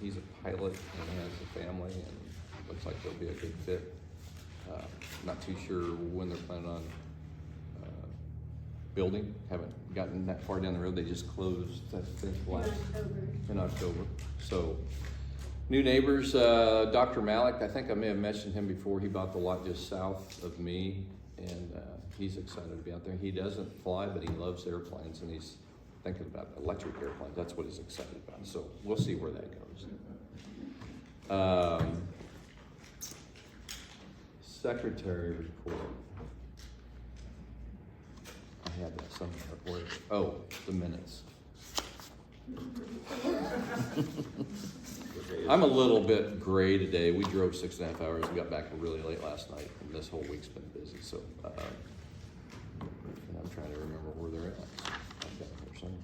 he's a pilot and has a family, and looks like they'll be a good fit. Not too sure when they're planning on building. Haven't gotten that far down the road. They just closed, I think, in October. So, new neighbors. Dr. Malik, I think I may have mentioned him before. He bought the lot just south of me, and he's excited to be out there. He doesn't fly, but he loves airplanes, and he's thinking about electric airplanes. That's what he's excited about. So we'll see where that goes. Secretary report. I had that somewhere. Where? Oh, the minutes. I'm a little bit gray today. We drove 6.5 hours. We got back really late last night, and this whole week's been busy. So, and I'm trying to remember where they're at. I've got them here somewhere.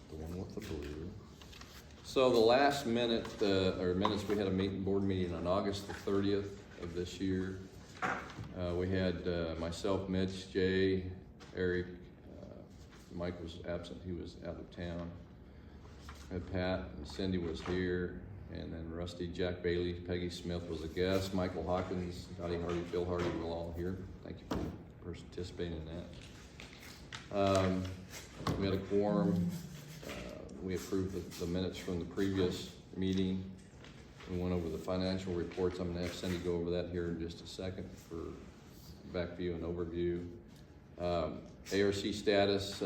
The one with the blue. So the last minutes we had a board meeting on August the 30th of this year. We had myself, Mitch, Jay, Eric. Mike was absent; he was out of town. We had Pat and Cindy was here, and then Rusty, Jack Bailey, Peggy Smith was a guest. Michael Hawkins, Dottie Hardy, Phil Hardy were all here. Thank you for participating in that. We had a quorum. We approved the minutes from the previous meeting. We went over the financial reports. I'm going to have Cindy go over that here in just a second for back view and overview. ARC status,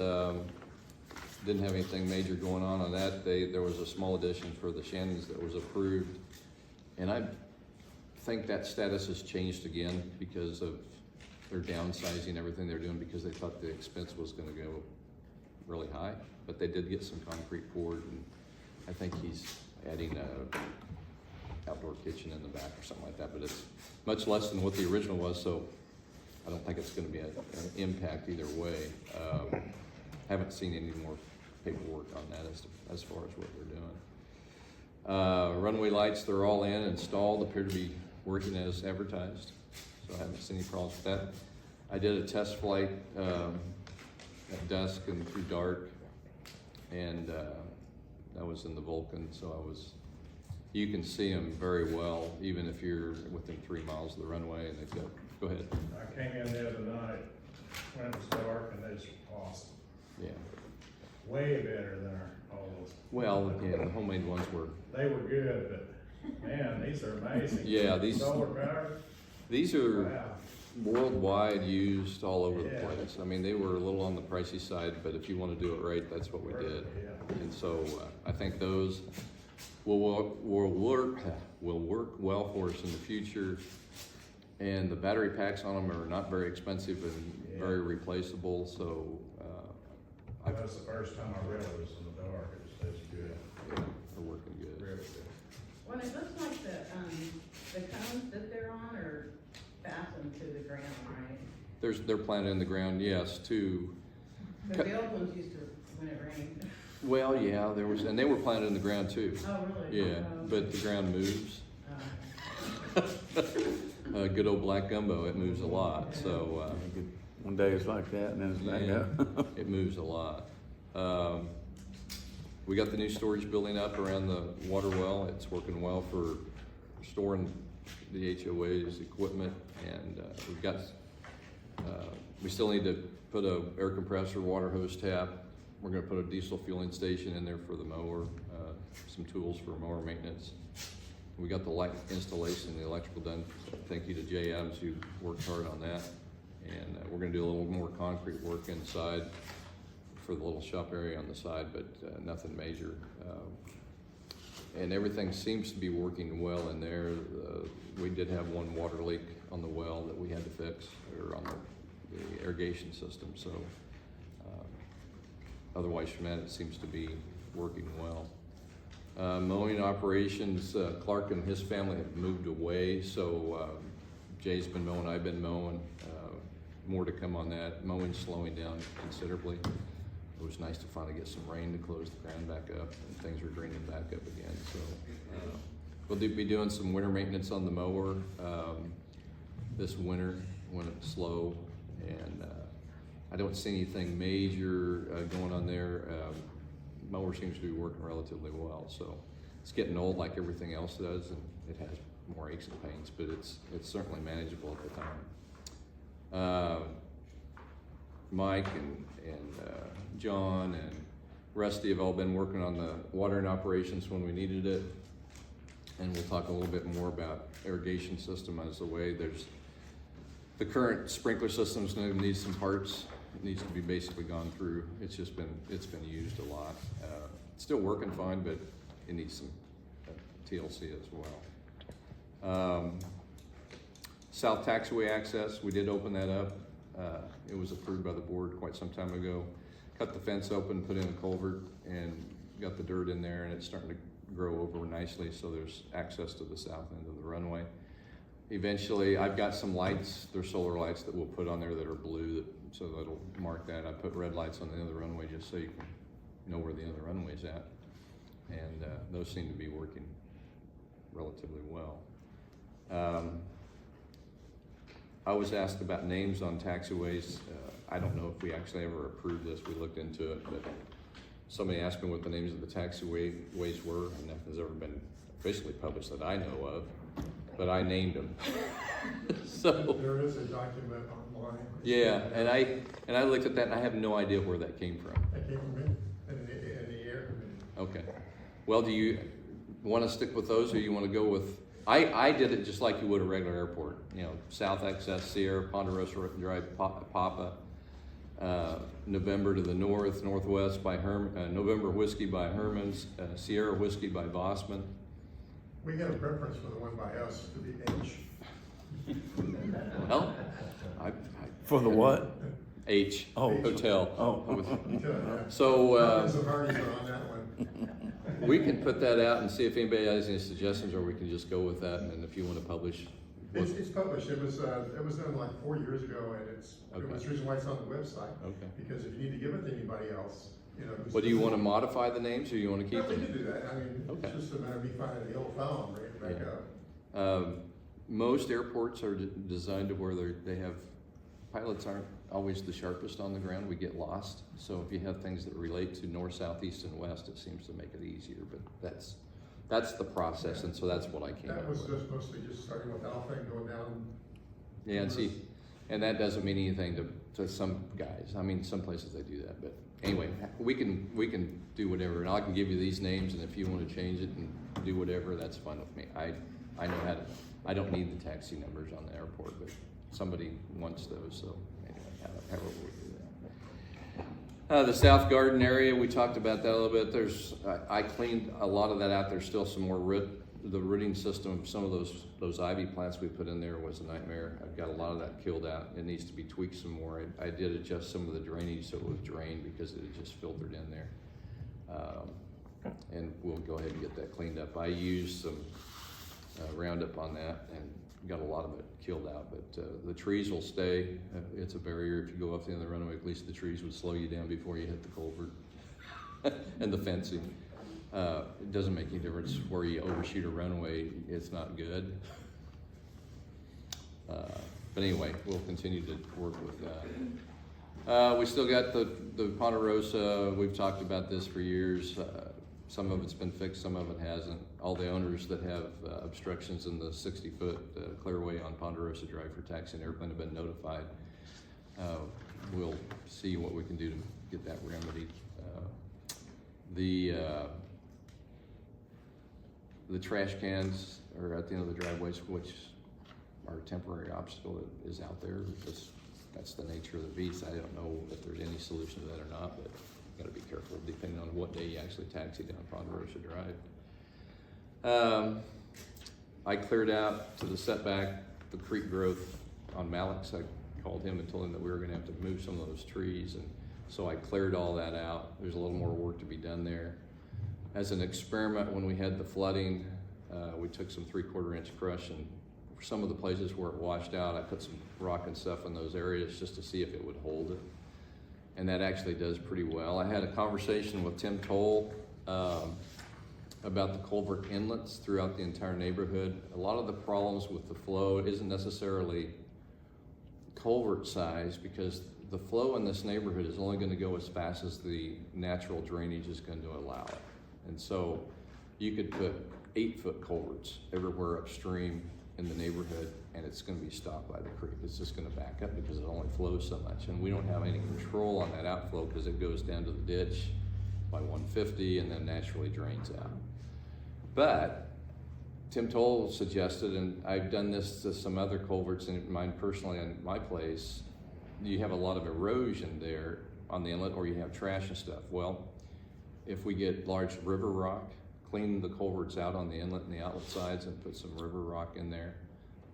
didn't have anything major going on that. There was a small addition for the Shannons that was approved. And I think that status has changed again because of their downsizing, everything they're doing, because they thought the expense was going to go really high. But they did get some concrete poured, and I think he's adding a outdoor kitchen in the back or something like that, but it's much less than what the original was, so I don't think it's going to be an impact either way. Haven't seen any more paperwork on that as far as what they're doing. Runway lights, they're all in, installed, appear to be working as advertised, so I haven't seen any problems with that. I did a test flight at dusk and through dark, and that was in the Vulcan, so you can see them very well, even if you're within 3 miles of the runway, and they've got, go ahead. I came in the other night when it was dark, and they just awesome. Yeah. Way better than all those. Well, yeah, the homemade ones were. They were good, but man, these are amazing. Yeah, these. Solar power. These are wow. Worldwide, used all over the place. I mean, they were a little on the pricey side, but if you want to do it right, that's what we did. Yeah. And so I think those will work well for us in the future. And the battery packs on them are not very expensive and very replaceable. So that's the first time I read it was in the dark. It's good. Yeah, they're working good. Really good. Well, it looks like the cones that they're on are fastened to the ground, right? They're planted in the ground, yes, to. But the old ones used to, when it rained. Well, yeah, and they were planted in the ground too. Oh, really? Yeah, but the ground moves. Oh. Good old black gumbo, it moves a lot, so. One day it's like that, and then it's back up. It moves a lot. We got the new storage building up around the water well. It's working well for storing the HOA's equipment, and we've got, we still need to put a air compressor, water hose tap. We're gonna put a diesel fueling station in there for the mower, some tools for mower maintenance. We got the light installation, the electrical done. Thank you to Jay Adams who worked hard on that. And we're gonna do a little more concrete work inside for the little shop area on the side, but nothing major. And everything seems to be working well in there. We did have one water leak on the well that we had to fix, or on the irrigation system. So otherwise from that, it seems to be working well. Mowing operations, Clark and his family have moved away, so Jay's been mowing, I've been mowing. More to come on that. Mowing's slowing down considerably. It was nice to finally get some rain to close the ground back up, and things are draining back up again. So we'll be doing some winter maintenance on the mower this winter when it's slow, and I don't see anything major going on there. Mower seems to be working relatively well, so it's getting old like everything else does, and it has more aches and pains, but it's certainly manageable at the time. Mike and John and Rusty have all been working on the watering operations when we needed it, and we'll talk a little bit more about irrigation system as the way. There's the current sprinkler system's going to need some parts. It needs to be basically gone through. It's been used a lot. It's still working fine, but it needs some TLC as well. South taxiway access, we did open that up. It was approved by the board quite some time ago. Cut the fence open, put in a culvert, and got the dirt in there, and it's starting to grow over nicely, so there's access to the south end of the runway. Eventually, I've got some lights, they're solar lights that we'll put on there that are blue, so that'll mark that. I put red lights on the end of the runway just so you can know where the other runway's at. And those seem to be working relatively well. I was asked about names on taxiways. I don't know if we actually ever approved this. We looked into it, but somebody asked me what the names of the taxiways were, and nothing's ever been officially published that I know of, but I named them. So There is a document online. yeah, and I looked at that and I have no idea where that came from. That came from me, in the air committee. Okay. Well, do you want to stick with those, or you want to go with? I did it just like you would a regular airport. You know, South Access, Sierra, Ponderosa Drive, Papa, November to the north, Northwest by November Whiskey by Herman's, Sierra Whiskey by Vossman. We had a preference for the one by us to be H. Well, For the what? H. Oh. Hotel. Oh. So Hardys and Hardys are on that one. we can put that out and see if anybody has any suggestions, or we can just go with that. And then if you want to publish, It's published. It was done like 4 years ago, and it Okay. was the reason why it's on the website. okay. Because if you need to give it to anybody else, you know. Well, do you want to modify the names, or you want to keep No, we them? can do that. I mean, Okay. it's just a matter of me finding the old file and bringing it back Yeah. up. Most airports are designed to where they have, pilots aren't always the sharpest on the ground. We get lost. So if you have things that relate to north, south, east, and west, it seems to make it easier. But that's the process, and so that's what I came That up was with. just mostly just starting with Alpha and going down. Yeah, and see, and that doesn't mean anything to some guys. I mean, some places they do that, but anyway, we can do whatever, and I can give you these names, and if you want to change it and do whatever, that's fine with me. I know how to. I don't need the taxi numbers on the airport, but somebody wants those, so anyway, however we do that. The South Garden area, we talked about that a little bit. I cleaned a lot of that out. There's still some more the rooting system of some of those ivy plants we put in there was a nightmare. I've got a lot of that killed out. It needs to be tweaked some more. I did adjust some of the drainage so it was drained because it had just filtered in there. And we'll go ahead and get that cleaned up. I used some Roundup on that and got a lot of it killed out, but the trees will stay. It's a barrier. If you go up the end of the runway, at least the trees would slow you down before you hit the culvert and the fencing. It doesn't make any difference where you overshoot a runway. It's not good. But anyway, we'll continue to work with that. We still got the Ponderosa. We've talked about this for years. Some of it's been fixed, some of it hasn't. All the owners that have obstructions in the 60-foot clearway on Ponderosa Drive for taxi and airplane have been notified. We'll see what we can do to get that remedied. The trash cans are at the end of the driveways, which are a temporary obstacle that is out there because that's the nature of the beast. I don't know if there's any solution to that or not, but got to be careful depending on what day you actually taxi down Ponderosa Drive. I cleared out to the setback the creek growth on Malix. I called him and told him that we were going to have to move some of those trees, and so I cleared all that out. There's a little more work to be done there. As an experiment, when we had the flooding, we took some 3/4 inch crush, and for some of the places where it washed out, I put some rock and stuff in those areas just to see if it would hold it. And that actually does pretty well. I had a conversation with Tim Toll about the culvert inlets throughout the entire neighborhood. A lot of the problems with the flow isn't necessarily culvert size, because the flow in this neighborhood is only gonna go as fast as the natural drainage is going to allow it. And so you could put 8-foot culverts everywhere upstream in the neighborhood, and it's gonna be stopped by the creek. It's just gonna back up because it only flows so much. And we don't have any control on that outflow because it goes down to the ditch by 150 and then naturally drains out. But Tim Toll suggested, and I've done this to some other culverts in mine personally in my place, you have a lot of erosion there on the inlet, or you have trash and stuff. Well, if we get large river rock, clean the culverts out on the inlet and the outlet sides and put some river rock in there,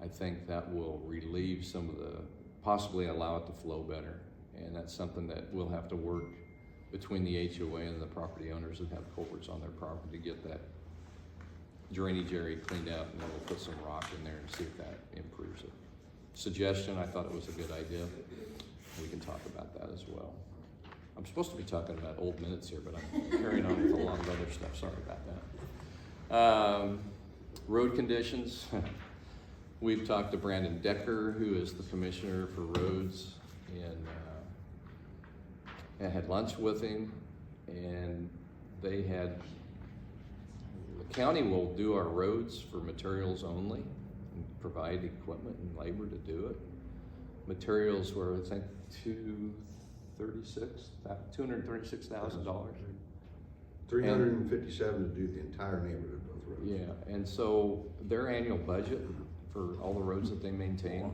I think that will relieve some of the, possibly allow it to flow better. And that's something that we'll have to work between the HOA and the property owners that have culverts on their property to get that drainage area cleaned out, and then we'll put some rock in there and see if that improves it. Suggestion, I thought it was a good idea. We can talk about that as well. I'm supposed to be talking about old minutes here, but I'm carrying on with a lot of other stuff. Sorry about that. Road conditions. We've talked to Brandon Decker, who is the commissioner for roads, and I had lunch with him, and they had, the county will do our roads for materials only and provide equipment and labor to do it. Materials were, I think, $236,000. $357 to do the entire neighborhood, both roads. Yeah, and so their annual budget for all the roads that they maintain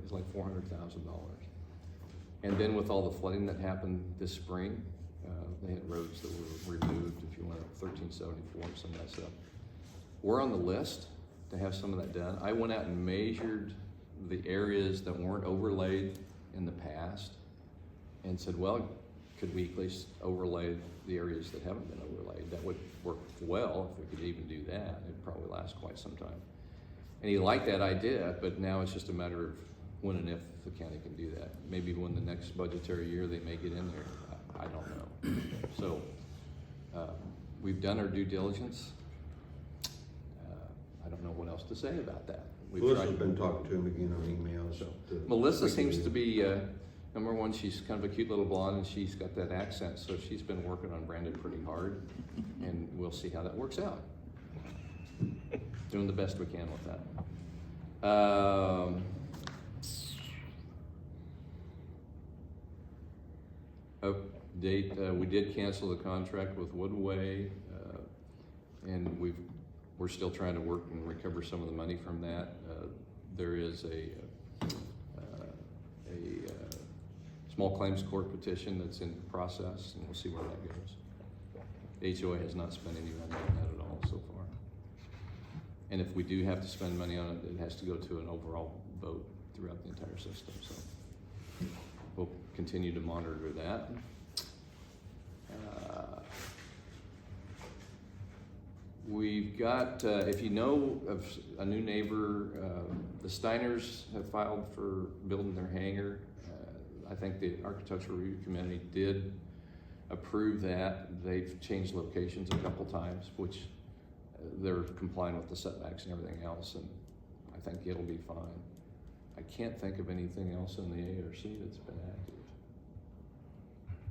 is like $400,000. And then with all the flooding that happened this spring, they had roads that were removed, if you went up 1374 and some of that stuff. We're on the list to have some of that done. I went out and measured the areas that weren't overlaid in the past and said, well, could we at least overlay the areas that haven't been overlaid? That would work well if we could even do that. It'd probably last quite some time. And he liked that idea, but now it's just a matter of when and if the county can do that. Maybe when the next budgetary year they may get in there. I don't know. So we've done our due diligence. I don't know what else to say about that. We've Melissa's been talking to him again on emails. Melissa seems to be, number one, she's kind of a cute little blonde, and she's got that accent, so she's been working on Brandon pretty hard, and we'll see how that works out. Doing the best we can with that. Update, we did cancel the contract with Woodway, and we're still trying to work and recover some of the money from that. There is a small claims court petition that's in process, and we'll see where that goes. The HOA has not spent any money on that at all so far. And if we do have to spend money on it, it has to go to an overall vote throughout the entire system. So we'll continue to monitor that. We've got, if you know of a new neighbor, the Steiners have filed for building their hangar. I think the Architectural Review Committee did approve that. They've changed locations a couple times, which they're complying with the setbacks and everything else, and I think it'll be fine. I can't think of anything else in the ARC that's been active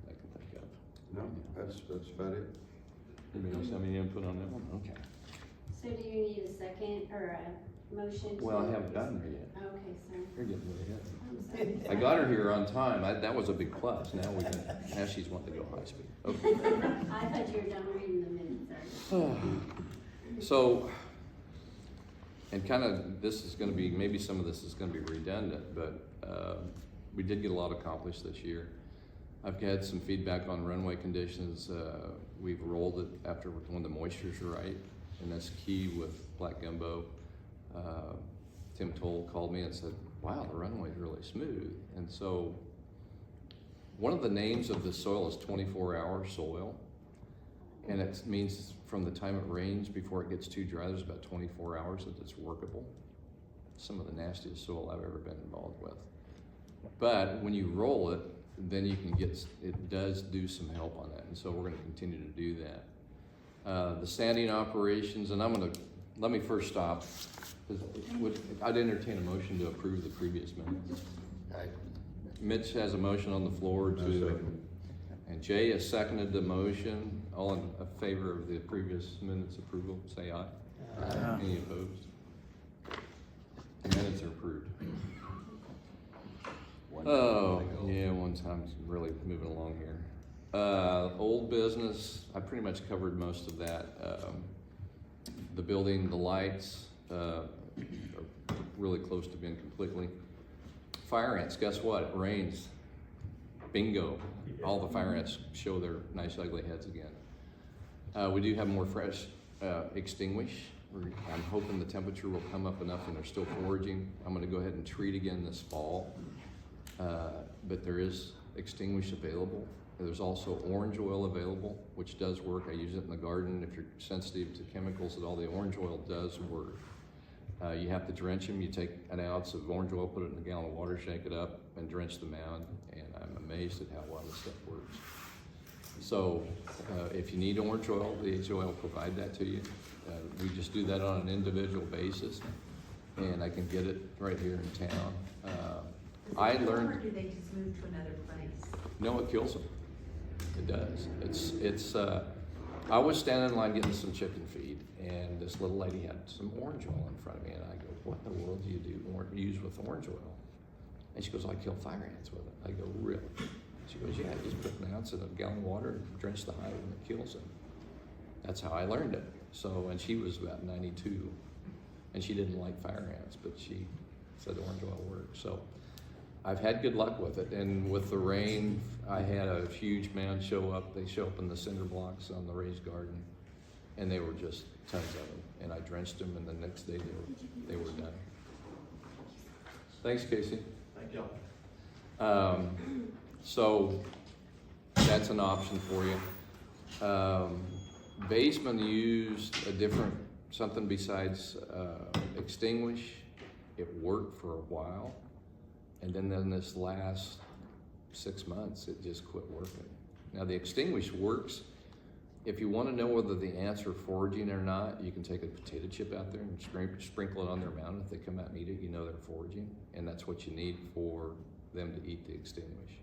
I can think of. No, that's about it. Anybody else have any input on that one? Okay. So do you need a second or a motion? Well, I haven't gotten her yet. Okay, sorry. You're getting way ahead. I'm sorry. I got her here on time. That was a big plus. Now we can, now she's wanting to go high speed. Okay. I thought you were done reading the minutes already. So, and kind of, this is gonna be, maybe some of this is gonna be redundant, but we did get a lot accomplished this year. I've had some feedback on runway conditions. We've rolled it after when the moisture's right, and that's key with Black Gumbo. Tim Toll called me and said, wow, the runway's really smooth. And so one of the names of the soil is 24-hour soil. And it means from the time it rains before it gets too dry, there's about 24 hours that it's workable. Some of the nastiest soil I've ever been involved with. But when you roll it, then you can get, it does do some help on that. And so we're gonna continue to do that. The sanding operations, and let me first stop. I'd entertain a motion to approve the previous minutes. Mitch has a motion on the floor I to, second. and Jay has seconded the motion. All in favor of the previous minutes approval, say aye. Any opposed? The minutes are approved. Oh, yeah, one time's really moving along here. Old business, I pretty much covered most of that. The building, the lights, are really close to being completely. Fire ants, guess what? It rains. Bingo. All the fire ants show their nice ugly heads again. We do have more fresh extinguish. I'm hoping the temperature will come up enough and they're still foraging. I'm gonna go ahead and treat again this fall. But there is extinguish available. There's also orange oil available, which does work. I use it in the garden. If you're sensitive to chemicals at all, the orange oil does work. You have to drench them. You take an ounce of orange oil, put it in a gallon of water, shake it up, and drench the mound. And I'm amazed at how well this stuff works. So if you need orange oil, the HOA will provide that to you. We just do that on an individual basis, and I can get it right here in town. I learned. Or do they just move to another place? No, it kills them. It does. I was standing in line getting some chicken feed, and this little lady had some orange oil in front of me, and I go, "What in the world do you use with orange oil?" And she goes, "I kill fire ants with it." I go, "Really?" She goes, "Yeah, just put an ounce in a gallon of water and drench the hive, and it kills them." That's how I learned it. So, and she was about 92, and she didn't like fire ants, but she said orange oil worked. So I've had good luck with it, and with the rain, I had a huge mound show up. They show up in the cinder blocks on the raised garden, and they were just tons of them. And I drenched them, and the next day they were done. Thanks, Casey. Thank y'all. So that's an option for you. Baseman used a different, something besides extinguish. It worked for a while. And then this last 6 months, it just quit working. Now the extinguish works. If you want to know whether the ants are foraging or not, you can take a potato chip out there and sprinkle it on their mound. If they come out and eat it, you know they're foraging. And that's what you need for them to eat the extinguish.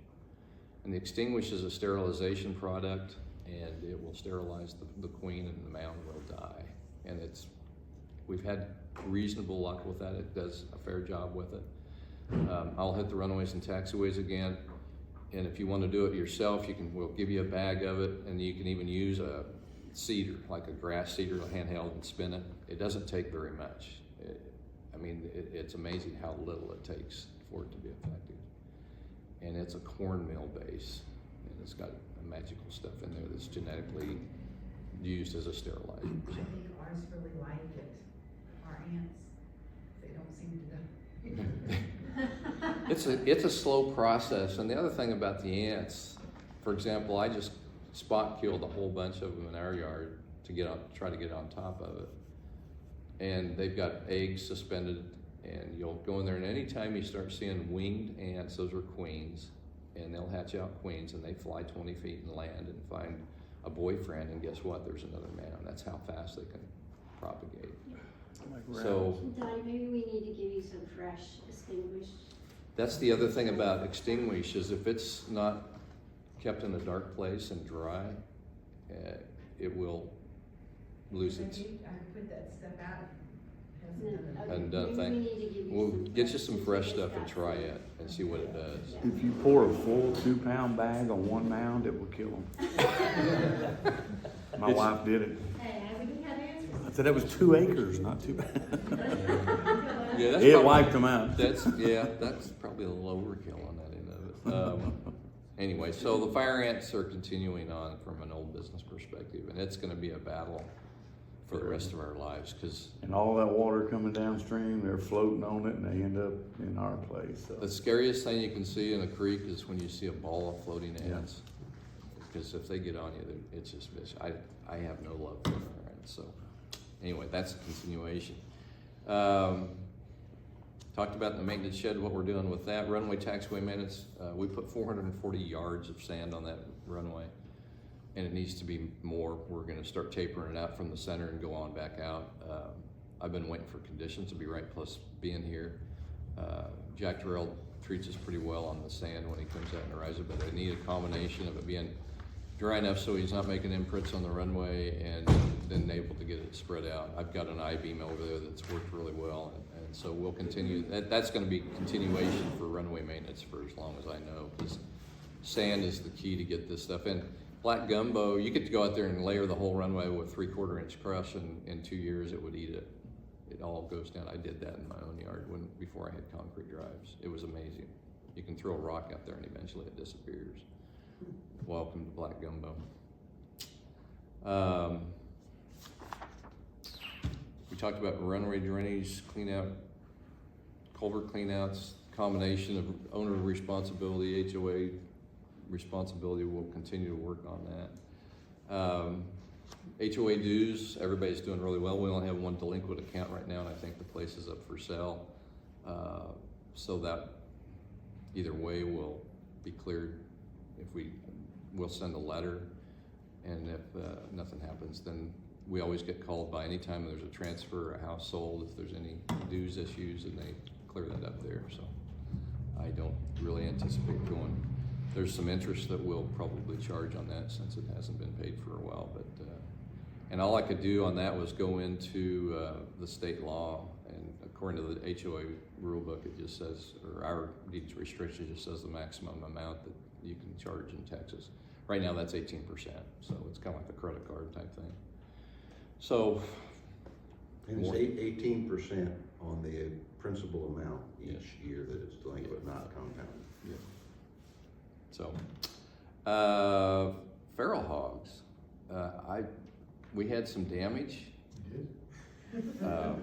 And the extinguish is a sterilization product, and it will sterilize the queen, and the mound will die. And we've had reasonable luck with that. It does a fair job with it. I'll hit the runways and taxiways again. And if you want to do it yourself, we'll give you a bag of it, and you can even use a seeder, like a grass seeder, handheld, and spin it. It doesn't take very much. It's amazing how little it takes for it to be effective. And it's a cornmeal base, and it's got magical stuff in there that's genetically used as a sterilizer. I think ours really like it, our ants, they don't seem to. It's a slow process, and the other thing about the ants, for example, I just spot killed a whole bunch of them in our yard to try to get on top of it, and they've got eggs suspended, and you'll go in there, and anytime you start seeing winged ants, those are queens, and they'll hatch out queens, and they fly 20 feet and land and find a boyfriend, and guess what? There's another mound. That's how fast they can propagate. So Donnie, maybe we need to give you some fresh extinguished. that's the other thing about extinguish, is if it's not kept in a dark place and dry, it will lose its. I put that stuff out. And Maybe thing. we need to give you We'll some get you fresh some fresh extinguished stuff and try it and see what it does. If you pour a full 2-pound bag on one mound, it will kill them. My wife did it. Hey, we do have answers. I said, that was 2 acres, not 2 pounds. Yeah, that's It probably- wiped them out. That's probably a little overkill on that end of it. Anyway, so the fire ants are continuing on from an old business perspective, and it's gonna be a battle for the rest of our lives, because And all that water coming downstream, they're floating on it and they end up in our place, so. the scariest thing you can see in a creek is when you see a ball of floating ants. Because if they get on you, it's just vicious. I have no love for fire ants, so anyway, that's a continuation. Talked about the maintenance shed, what we're doing with that. Runway taxiway maintenance, we put 440 yards of sand on that runway, and it needs to be more. We're gonna start tapering it out from the center and go on back out. I've been waiting for conditions to be right, plus being here. Jack Terrell treats us pretty well on the sand when he comes out and rides it, but I need a combination of it being dry enough so he's not making imprints on the runway and then able to get it spread out. I've got an I-beam over there that's worked really well, and so we'll continue. That's gonna be continuation for runway maintenance for as long as I know, because sand is the key to get this stuff in. Black gumbo, you get to go out there and layer the whole runway with 3/4 inch crush, and in 2 years it would eat it. It all goes down. I did that in my own yard before I had concrete drives. It was amazing. You can throw a rock out there and eventually it disappears. Welcome to black gumbo. We talked about runway drainage, clean out, culvert cleanouts, combination of owner responsibility, HOA responsibility. We'll continue to work on that. HOA dues, everybody's doing really well. We only have one delinquent account right now, and I think the place is up for sale. So that either way will be cleared. We'll send a letter, and if nothing happens, then we always get called by any time there's a transfer, a house sold, if there's any dues issues, and they clear that up there. So I don't really anticipate going. There's some interest that we'll probably charge on that since it hasn't been paid for a while, but and all I could do on that was go into the state law, and according to the HOA rule book, it just says, or our deeds restriction just says the maximum amount that you can charge in Texas. Right now that's 18%, so it's kind of like a credit card type thing. So. And it's 18% on the principal amount each year that it's delinquent, not compounded. Yeah. So, feral hogs. We had some damage. Our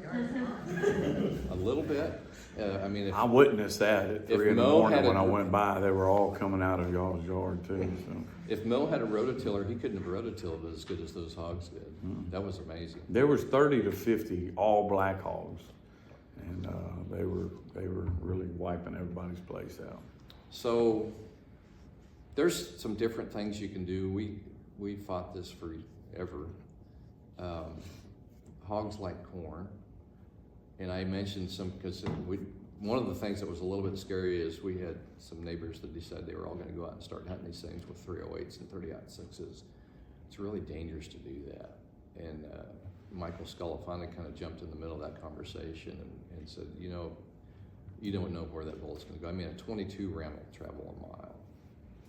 yard's gone. A little bit. I mean, I witnessed that at if 3 in the Mo morning had when a- I went by. They were all coming out of y'all's yard too, so. if Mo had a rototiller, he couldn't have rototilled as good as those hogs did. That was amazing. There was 30 to 50 all black hogs, and they were really wiping everybody's place out. So, there's some different things you can do. We fought this forever. Hogs like corn, and I mentioned some because one of the things that was a little bit scary is we had some neighbors that decided they were all going to go out and start hunting these things with 308s and 30-06s. It's really dangerous to do that, and Michael Scullifani kind of jumped in the middle of that conversation and said, you don't know where that bullet's going to go. I mean, a 22 round will travel a mile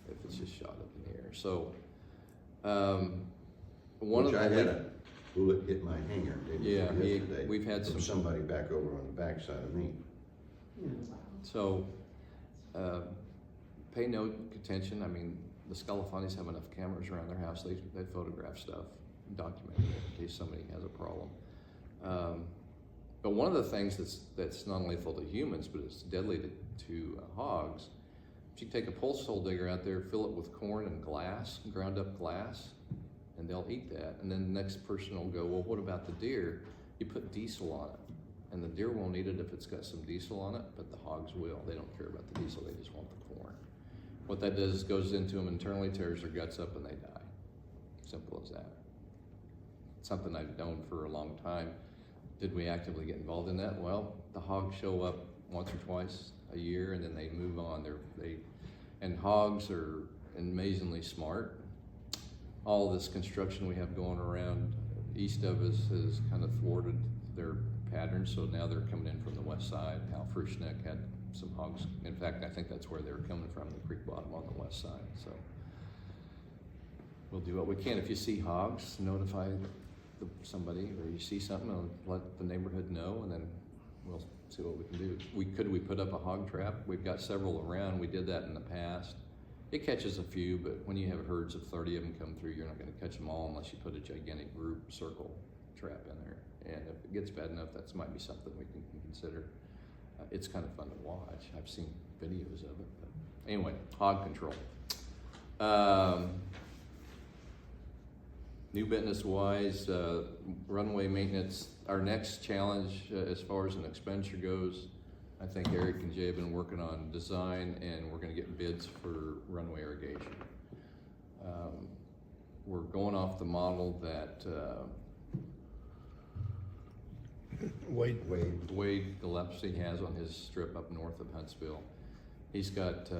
if it's just shot up in the air. So, one Which of I the had a bullet hit my hanger, didn't you, Yeah, yesterday? we've had from some- somebody back over on the backside of me. So, pay no attention. I mean, the Scullafanis have enough cameras around their house. They photograph stuff, document it in case somebody has a problem. But one of the things that's not lethal to humans, but it's deadly to hogs. If you take a pulse hole digger out there, fill it with corn and glass, ground up glass, and they'll eat that. And then the next person will go, well, what about the deer? You put diesel on it, and the deer won't eat it if it's got some diesel on it, but the hogs will. They don't care about the diesel, they just want the corn. What that does is goes into them internally, tears their guts up, and they die. Simple as that. It's something I've known for a long time. Did we actively get involved in that? Well, the hogs show up once or twice a year, and then they move on. And hogs are amazingly smart. All this construction we have going around east of us has kind of thwarted their pattern, so now they're coming in from the west side. Hal Frischneck had some hogs. In fact, I think that's where they were coming from, the creek bottom on the west side. So we'll do what we can. If you see hogs, notify somebody, or you see something, let the neighborhood know, and then we'll see what we can do. Could we put up a hog trap? We've got several around. We did that in the past. It catches a few, but when you have herds of 30 of them come through, you're not going to catch them all unless you put a gigantic group circle trap in there. And if it gets bad enough, that might be something we can consider. It's kind of fun to watch. I've seen videos of it. But anyway, hog control. New business wise, runway maintenance. Our next challenge as far as an expenditure goes, I think Eric and Jay have been working on design, and we're going to get bids for runway irrigation. We're going off the model that Wade. Wade, Wade Gillespie has on his strip up north of Huntsville. He's got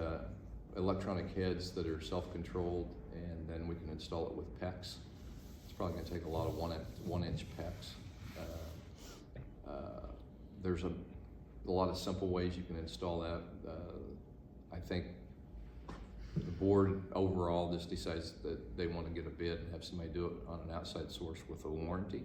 electronic heads that are self-controlled, and then we can install it with PEX. It's probably gonna take a lot of one-inch PEX. There's a lot of simple ways you can install that. I think the board overall just decides that they want to get a bid and have somebody do it on an outside source with a warranty.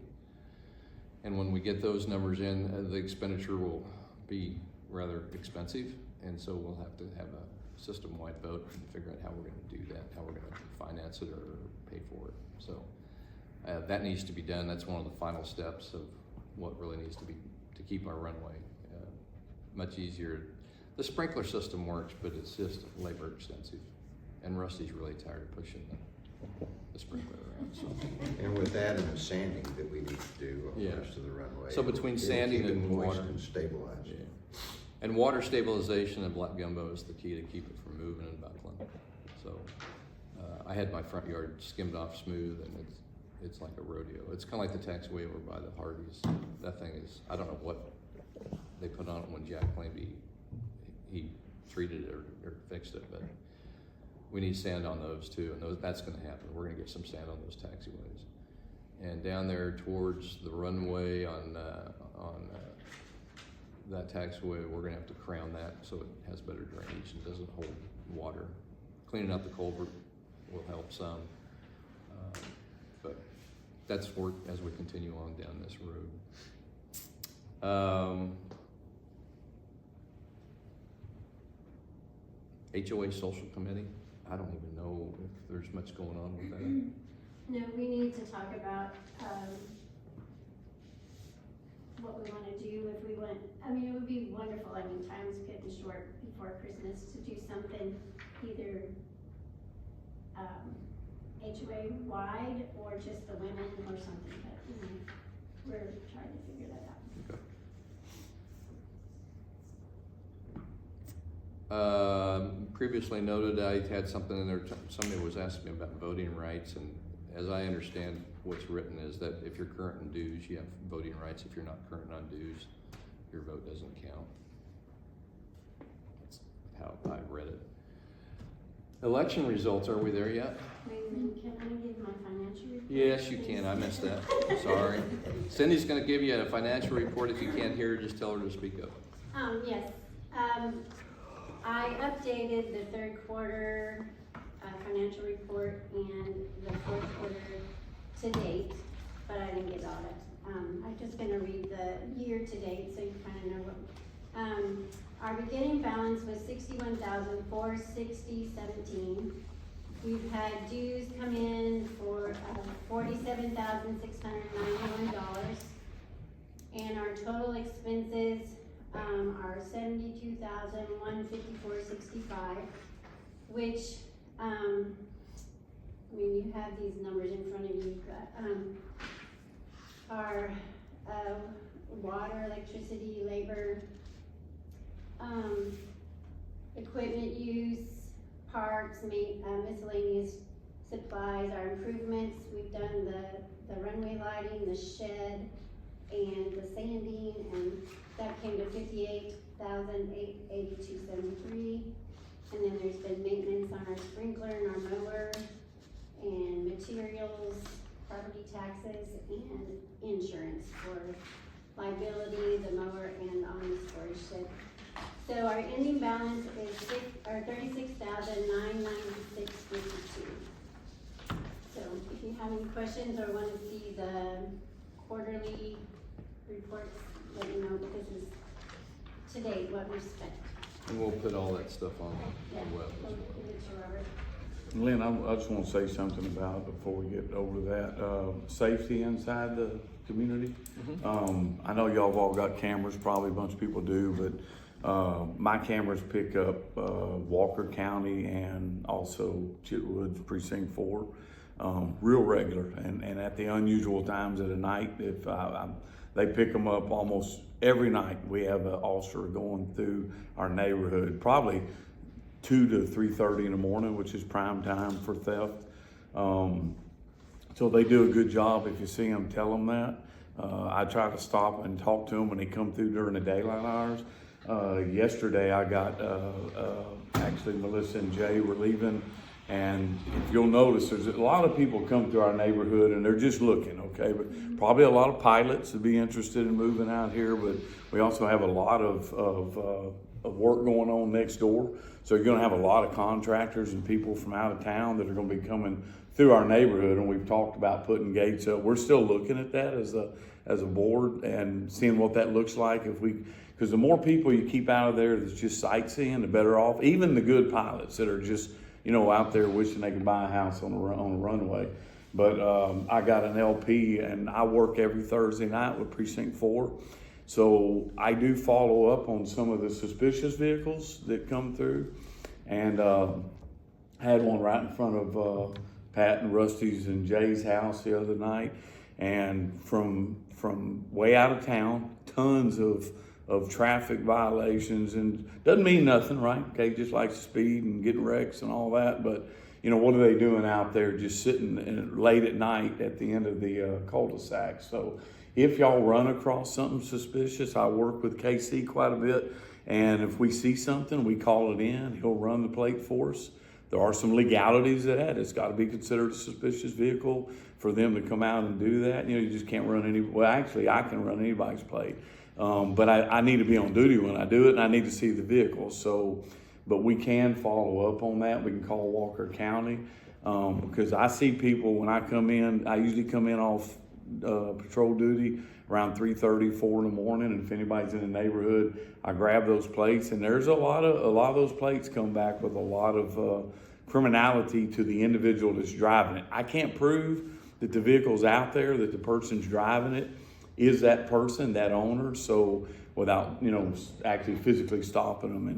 And when we get those numbers in, the expenditure will be rather expensive, and so we'll have to have a system-wide vote and figure out how we're going to do that, how we're going to finance it or pay for it. So that needs to be done. That's one of the final steps of what really needs to be to keep our runway much easier. The sprinkler system works, but it's just labor extensive, and Rusty's really tired of pushing the sprinkler around. So. And with that and the sanding that we need to do on the Yeah. rest of the runway. So between it'll sanding keep it and moist water. and stabilized. Yeah. And water stabilization and black gumbo is the key to keep it from moving and buckling. So I had my front yard skimmed off smooth, and it's like a rodeo. It's kind of like the taxiway over by the Hardee's. That thing is, I don't know what they put on it when Jack Plainby, he treated it or fixed it, but we need sand on those too, and that's gonna happen. We're gonna get some sand on those taxiways. And down there towards the runway on that taxiway, we're gonna have to crown that so it has better drainage and doesn't hold water. Cleaning out the culvert will help some, but that's work as we continue on down this road. HOA social committee, I don't even know if there's much going on with that. No, we need to talk about, what we wanna do if we want, I mean, it would be wonderful, I mean, time's getting short before Christmas to do something either, HOA wide or just the women or something, but, we're trying to figure that out. Previously noted, I had something in there, somebody was asking me about voting rights, and as I understand what's written is that if you're current in dues, you have voting rights. If you're not current on dues, your vote doesn't count. That's how I read it. Election results, are we there yet? Wait a minute, can I give my financial report? Yes, you can, I missed that, sorry. Cindy's gonna give you a financial report. If you can't hear her, just tell her to speak up. Yes, I updated the third quarter, financial report and the fourth quarter to date, but I didn't get audit. I'm just gonna read the year to date so you kinda know what, our beginning balance was $61,460.17. We've had dues come in for, $47,691. And our total expenses, are $72,154.65, which, I mean, you have these numbers in front of you, but, our, water, electricity, labor, equipment use, parks, miscellaneous supplies, our improvements, we've done the runway lighting, the shed, and the sanding, and that came to $58,882.73. And then there's been maintenance on our sprinkler and our mower, and materials, property taxes, and insurance for liability, the mower, and on the storage shed. So our ending balance is $36,996.52. So if you have any questions or want to see the quarterly reports, let me know, because this is to date what we've spent. And we'll put all that stuff on the Yeah, web as we'll well. give it to Robert. Lynn, I just wanna say something about, before we get over that, safety inside the community. I know y'all have all got cameras, probably a bunch of people do, but, my cameras pick up, Walker County and also Chitwood's Precinct 4, real regular, and at the unusual times of the night, if they pick them up almost every night. We have an officer going through our neighborhood, probably 2 to 3:30 in the morning, which is prime time for theft. So they do a good job. If you see them, tell them that. I try to stop and talk to them when they come through during the daylight hours. Yesterday I got, actually Melissa and Jay were leaving, and if you'll notice, there's a lot of people come through our neighborhood and they're just looking, okay? But probably a lot of pilots would be interested in moving out here, but we also have a lot of work going on next door. So you're gonna have a lot of contractors and people from out of town that are gonna be coming through our neighborhood, and we've talked about putting gates up. We're still looking at that as a board and seeing what that looks like because the more people you keep out of there that's just sightseeing, the better off. Even the good pilots that are just, out there wishing they could buy a house on a runway. But I got an LP, and I work every Thursday night with Precinct 4. So I do follow up on some of the suspicious vehicles that come through, and had one right in front of Pat and Rusty's and Jay's house the other night, and from way out of town, tons of traffic violations, and doesn't mean nothing, right? Okay, just like speed and getting wrecks and all that, but what are they doing out there just sitting late at night at the end of the cul-de-sac? So if y'all run across something suspicious, I work with KC quite a bit, and if we see something, we call it in. He'll run the plate for us. There are some legalities to that. It's got to be considered a suspicious vehicle for them to come out and do that. You just can't run actually I can run anybody's plate. But I need to be on duty when I do it, and I need to see the vehicle. So, but we can follow up on that. We can call Walker County, because I see people when I come in. I usually come in off patrol duty around 3:30, 4 in the morning, and if anybody's in the neighborhood, I grab those plates, and there's a lot of those plates come back with a lot of criminality to the individual that's driving it. I can't prove that the vehicle's out there, that the person's driving it is that person, that owner, so without actually physically stopping them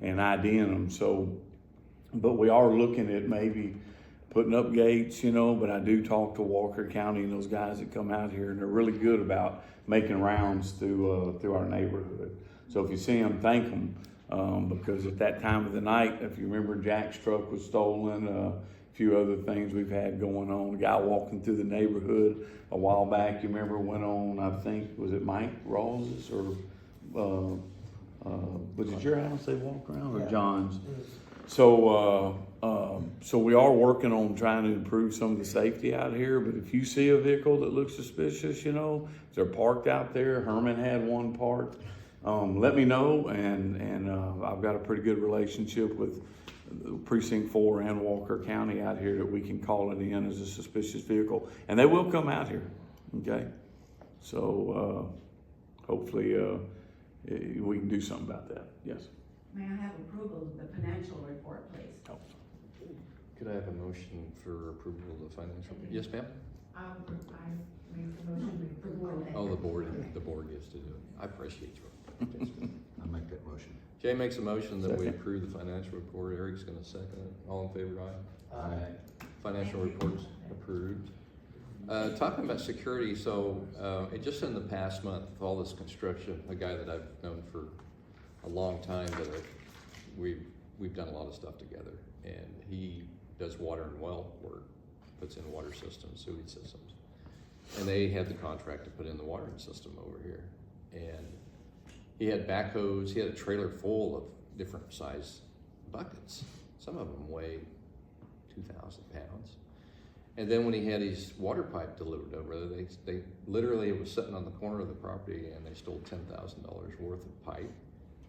and IDing them. So, but we are looking at maybe putting up gates, but I do talk to Walker County and those guys that come out here, and they're really good about making rounds through our neighborhood. So if you see them, thank them, because at that time of the night, if you remember, Jack's truck was stolen, a few other things we've had going on. A guy walking through the neighborhood a while back, you remember, went on, I think, was it Mike Rawls's or was it your house they walked around, or John's? So we are working on trying to improve some of the safety out here, but if you see a vehicle that looks suspicious, they're parked out there. Herman had one parked. Let me know, and I've got a pretty good relationship with Precinct 4 and Walker County out here that we can call it in as a suspicious vehicle, and they will come out here, okay? So hopefully we can do something about that, yes. May I have approval of the financial report, please? Could I have a motion for approval of the financial? Yes, ma'am? I make the motion to approve. Oh, the board gets to do it. I appreciate you. I'll make that motion. Jay makes a motion that we Second. approve the financial report. Eric's gonna second it. All in favor, aye? Aye. Financial reports approved. Talking about security, so just in the past month, with all this construction, a guy that I've known for a long time, that we've done a lot of stuff together, and he does water and well work, puts in water systems, sewage systems, and they had the contract to put in the watering system over here, and he had backhoes. He had a trailer full of different size buckets. Some of them weigh 2,000 pounds. And then when he had his water pipe delivered over there, they literally, it was sitting on the corner of the property, and they stole $10,000 worth of pipe.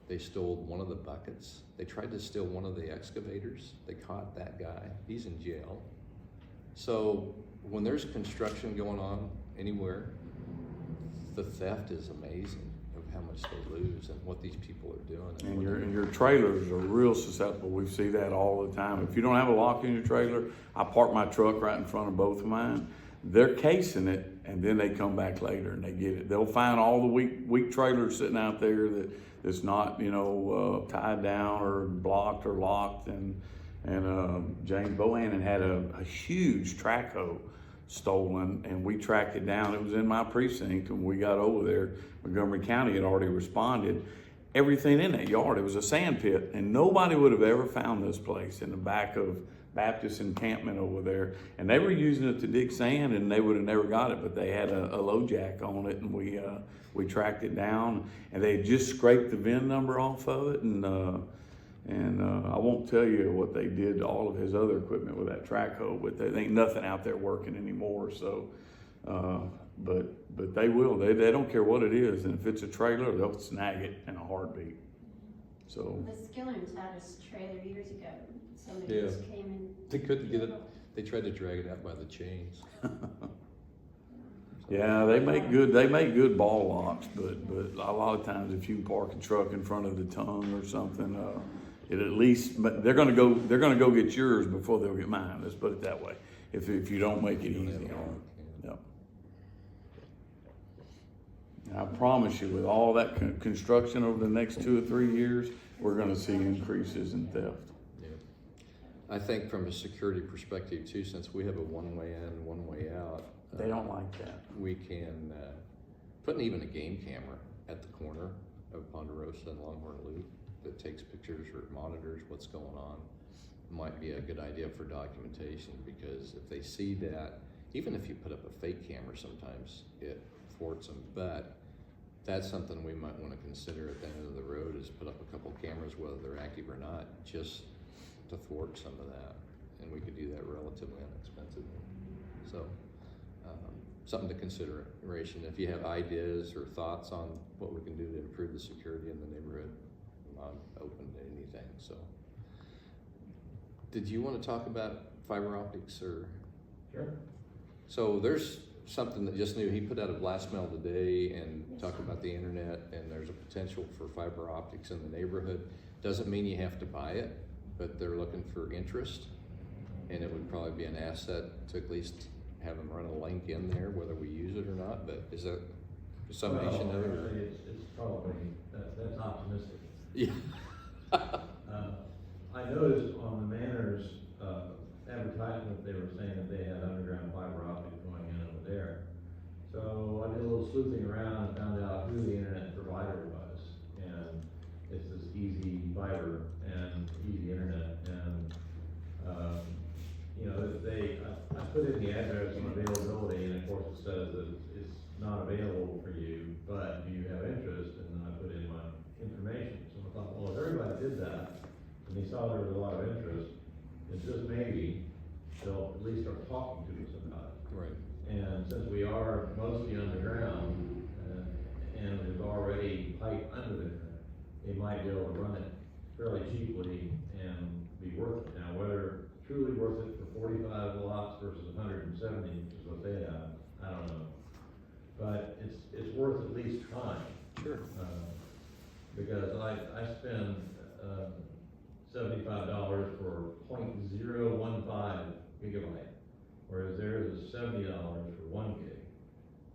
They stole one of the buckets. They tried to steal one of the excavators. They caught that guy. He's in jail. So when there's construction going on anywhere, the theft is amazing of how much they lose and what these people are doing. And your trailers are real susceptible. We see that all the time. If you don't have a lock in your trailer, I park my truck right in front of both of mine. They're casing it, and then they come back later and they get it. They'll find all the weak trailers sitting out there that's not, tied down or blocked or locked. And James Bohannon had a huge track hoe stolen, and we tracked it down. It was in my precinct, and we got over there. Montgomery County had already responded. Everything in that yard, it was a sand pit, and nobody would have ever found this place in the back of Baptist encampment over there, and they were using it to dig sand, and they would have never got it, but they had a low jack on it, and we tracked it down, and they had just scraped the VIN number off of it, and I won't tell you what they did to all of his other equipment with that track hoe, but there ain't nothing out there working anymore. So, but they will. They don't care what it is, and if it's a trailer, they'll snag it in a heartbeat. So. The Skillers had a trailer years ago. Somebody Yeah. just came and. They couldn't get it, they tried to drag it out by the chains. Yeah, they make good ball locks, but a lot of times if you park a truck in front of the tongue or something, it at least, but they're gonna go get yours before they'll get mine. Let's put it that way. If you don't make it easy on them. Yep. And I promise you, with all that construction over the next 2 or 3 years, we're gonna see increases in theft. Yeah. I think from a security perspective too, since we have a one-way in, one-way out. They don't like that. We can, put even a game camera at the corner of Ponderosa and Longhorn Loop that takes pictures or monitors what's going on. Might be a good idea for documentation, because if they see that, even if you put up a fake camera, sometimes it thwarts them. But that's something we might want to consider at the end of the road, is put up a couple cameras, whether they're active or not, just to thwart some of that. And we could do that relatively inexpensively. So, something to consideration. If you have ideas or thoughts on what we can do to improve the security in the neighborhood, I'm open to anything. So, did you want to talk about fiber optics or? Sure. So there's something that just new. He put out a blast mail today and talked about the internet, and there's a potential for fiber optics in the neighborhood. Doesn't mean you have to buy it, but they're looking for interest, and it would probably be an asset to at least have them run a link in there, whether we use it or not. But is that a summation of it? Or? Actually, it's probably, that's optimistic. Yeah. I noticed on the Manners, advertisement, they were saying that they had underground fiber optic going in over there. So I did a little sleuthing around and found out who the internet provider was. And it's this Easy Fiber and Easy Internet. And, you know, I put in the address and availability, and of course it says that it's not available for you, but do you have interest? And then I put in my information. So I thought, well, if everybody did that, and they saw there was a lot of interest, it's just maybe they'll at least start talking to us about it. Right. And since we are mostly underground, and there's already pipe under there, they might be able to run it fairly cheaply and be worth it. Now, whether it's truly worth it for 45 lots versus 170, which is what they have, I don't know. But it's worth at least trying. Sure. Because I spend $75 for 0.015 gigabyte, whereas theirs is $70 for 1 gig.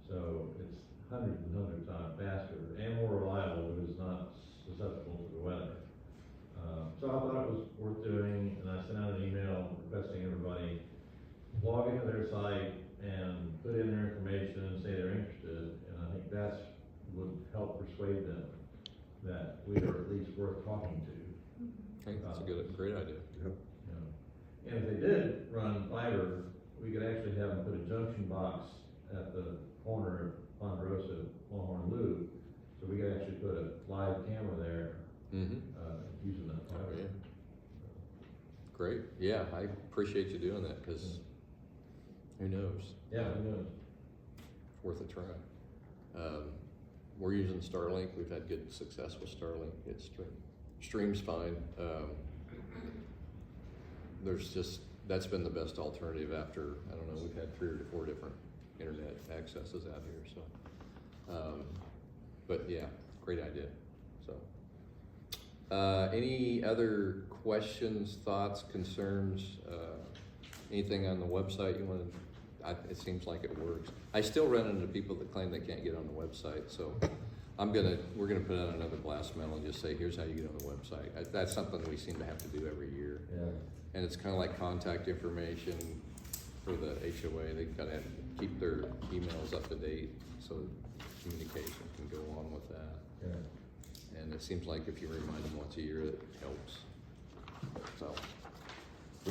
So it's hundreds and hundreds of times faster and more reliable, but it's not susceptible to the weather. So I thought it was worth doing, and I sent out an email requesting everybody log into their site and put in their information and say they're interested, and I think that's would help persuade them that we are at least worth talking to. I think that's a great idea. Yep. You know. And if they did run fiber, we could actually have them put a junction box at the corner of Ponderosa Longhorn Loop, so we could actually put a live camera there, Mm-hmm. using that Oh, fiber. yeah. Great. Yeah, I appreciate you doing that, because who knows? Yeah, who knows? It's worth a try. We're using Starlink. We've had good success with Starlink. It streams fine. That's been the best alternative after, I don't know, we've had 3 or 4 different internet accesses out here, so. But yeah, great idea, so. Any other questions, thoughts, concerns, anything on the website you want to, it seems like it works. I still run into people that claim they can't get on the website, so we're gonna put out another blast mail and just say, here's how you get on the website. That's something we seem to have to do every year. Yeah. And it's kind of like contact information for the HOA. They've got to keep their emails up to date so communication can go on with that. Yeah. And it seems like if you remind them once a year, it helps. So,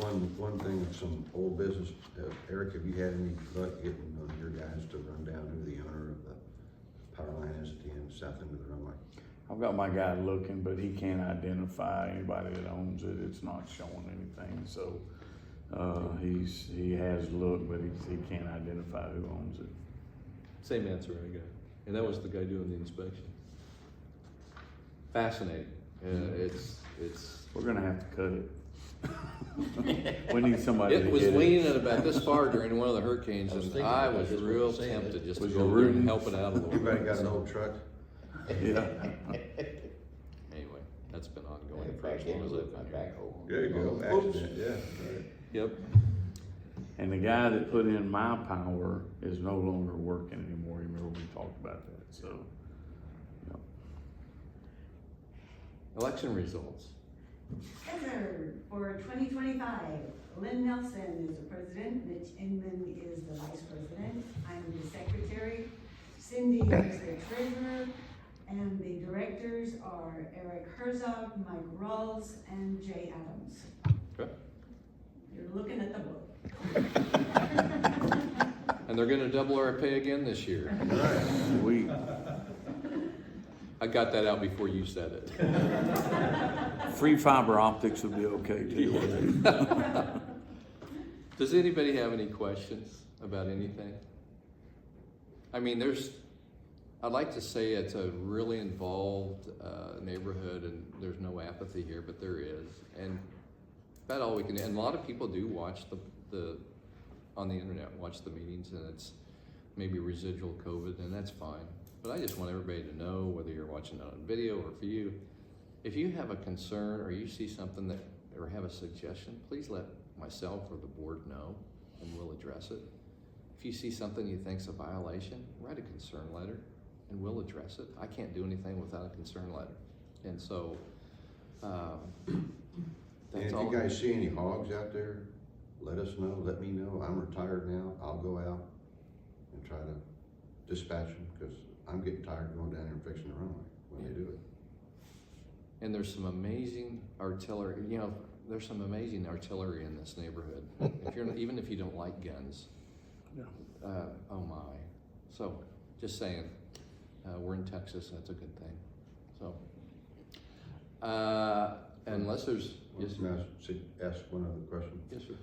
One thing, some old business, Eric, have you had any luck getting one of your guys to run down who the owner of the power line is at the end, south end of the runway? I've got my guy looking, but he can't identify anybody that owns it. It's not showing anything, so, he has looked, but he can't identify who owns it. Same answer I got. And that was the guy doing the inspection. Fascinating. It's. We're gonna have to cut it. We need somebody to It was hit leaning at about this far during one of the hurricanes, I was and thinking I about was this when real you said it. tempted just to Was go you over and rooting? help it out a little bit. Anybody got an old truck? Yeah. Anyway, that's been ongoing for as long as I've been here. There you go, accident, yeah. Right. Yep. And the guy that put in my power is no longer working anymore. You remember we talked about that, so. Yep. Election results. Yes, sir. For 2025, Lynn Nelson is the president, Mitch Inman is the vice president, I'm the secretary, Cindy is the treasurer, and the directors are Eric Herzog, Mike Rawls, and Jay Adams. Okay. You're looking at the book. And they're gonna double our pay again this year. We, I got that out before you said it. free fiber optics would be okay too. Does anybody have any questions about anything? I mean, I'd like to say it's a really involved neighborhood and there's no apathy here, but there is. And about all we can, and a lot of people do watch on the internet, watch the meetings, and it's maybe residual COVID, and that's fine. But I just want everybody to know, whether you're watching it on video or for you, if you have a concern or you see something or have a suggestion, please let myself or the board know and we'll address it. If you see something you think's a violation, write a concern letter and we'll address it. I can't do anything without a concern letter. And so, And that's if all. you guys see any hogs out there, let us know, let me know. I'm retired now. I'll go out and try to dispatch them, because I'm getting tired of going down there and fixing the runway when they do it. And there's some amazing artillery, there's some amazing artillery in this neighborhood. Even if you don't like guns. Yeah. Oh my. So, just saying, we're in Texas, that's a good thing. So, unless there's, yes, May I ask one other question? yes, sir.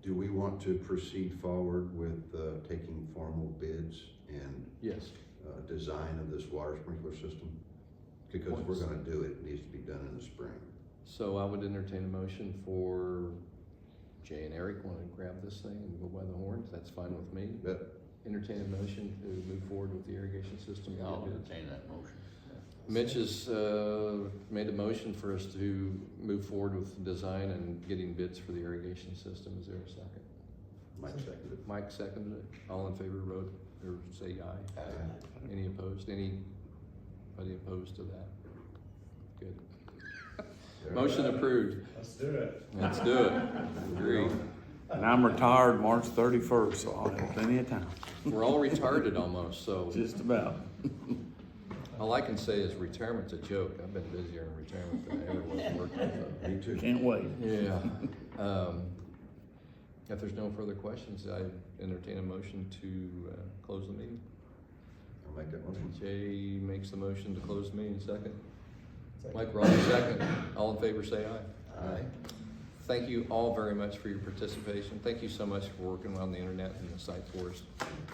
Do we want to proceed forward with taking formal bids and Yes. design of this water sprinkler system? Because if we're gonna do it, it needs to be done in the spring. So I would entertain a motion for Jay and Eric want to grab this thing and go by the horns. That's fine with me. Yep. Entertain a motion to move forward with the irrigation system. I'll entertain that motion. Mitch has made a motion for us to move forward with the design and getting bids for the irrigation system. Is there a second? Mike seconded. Mike seconded it. All in favor, vote or say aye. Aye. Any opposed? Anybody opposed to that? Good. Motion approved. Let's do it. Let's do it. Agreed. And I'm retired March 31st, so I'll have plenty of time. We're all retarded almost, so Just about. all I can say is retirement's a joke. I've been busier in retirement than I ever was working. So. Me too. Can't wait. Yeah. If there's no further questions, I entertain a motion to close the meeting. I'll make that motion. Jay makes the motion to close the meeting, second. Mike Ross, second. All in favor, say aye. Aye. Thank you all very much for your participation. Thank you so much for working on the internet and the site for us.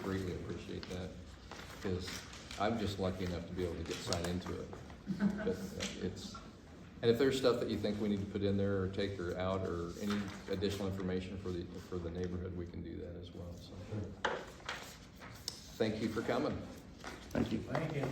Greatly appreciate that. Because I'm just lucky enough to be able to get signed into it. But and if there's stuff that you think we need to put in there or take or out or any additional information for the neighborhood, we can do that as well. So, thank you for coming. Thank you. Thank you.